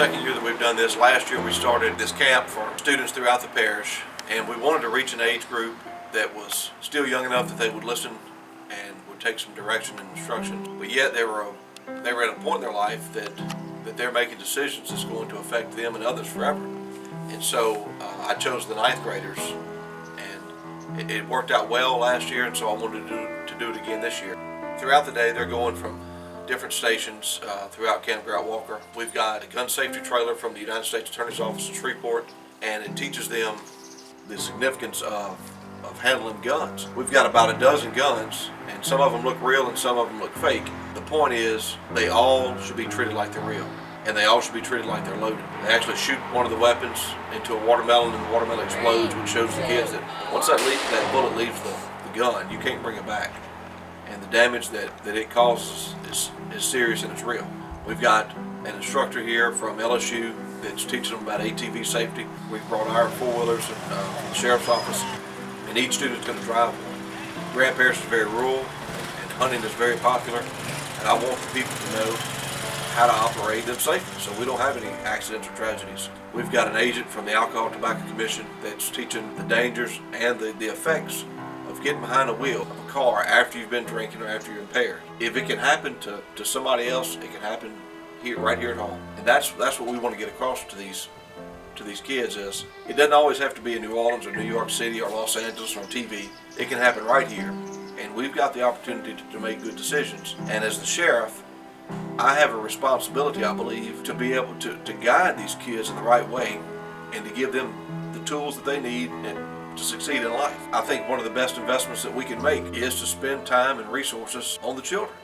second year that we've done this. Last year we started this camp for students throughout the parish, and we wanted to reach an age group that was still young enough that they would listen and would take some direction and instruction, but yet they were at a point in their life that they're making decisions that's going to affect them and others forever. And so I chose the 9th graders, and it worked out well last year, and so I wanted to do it again this year. Throughout the day they're going from different stations throughout Campground Walker. We've got a gun safety trailer from the United States Attorney's Office in Shreveport, and it teaches them the significance of handling guns. We've got about a dozen guns, and some of them look real and some of them look fake. The point is, they all should be treated like they're real, and they all should be treated like they're loaded. They actually shoot one of the weapons into a watermelon, and the watermelon explodes, which shows the kids that once that bullet leaves the gun, you can't bring it back. And the damage that it causes is serious and it's real. We've got an instructor here from LSU that's teaching them about ATV safety. We've brought our four-wheelers from the sheriff's office, and each student's going to drive one. Grant Parish is very rural, and hunting is very popular, and I want the people to know how to operate them safely so we don't have any accidents or tragedies. We've got an agent from the Alcohol and Tobacco Commission that's teaching the dangers and the effects of getting behind the wheel of a car after you've been drinking or after you're impaired. If it can happen to somebody else, it can happen right here at home. And that's what we want to get across to these kids is it doesn't always have to be in New Orleans or New York City or Los Angeles or on TV. It can happen right here. And we've got the opportunity to make good decisions. And as the sheriff, I have a responsibility, I believe, to be able to guide these kids in the right way and to give them the tools that they need to succeed in life. I think one of the best investments that we can make is to spend time and resources on the children,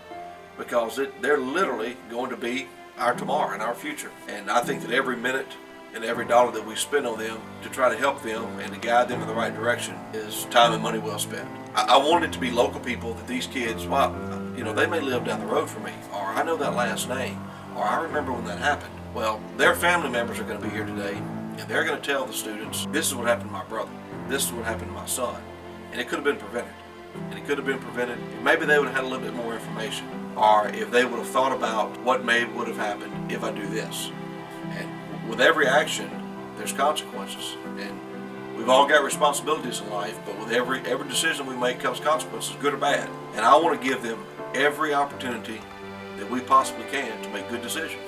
because they're literally going to be our tomorrow and our future. And I think that every minute and every dollar that we spend on them to try to help them and to guide them in the right direction is time and money well spent. I want it to be local people that these kids, well, they may live down the road from me, or I know that last name, or I remember when that happened. Well, their family members are going to be here today, and they're going to tell the students, this is what happened to my brother, this is what happened to my son, and it could have been prevented. And it could have been prevented. Maybe they would have had a little bit more information, or if they would have thought about what would have happened if I do this. And with every action, there's consequences, and we've all got responsibilities in life, but with every decision we make comes consequences, good or bad. And I want to give them every opportunity that we possibly can to make good decisions.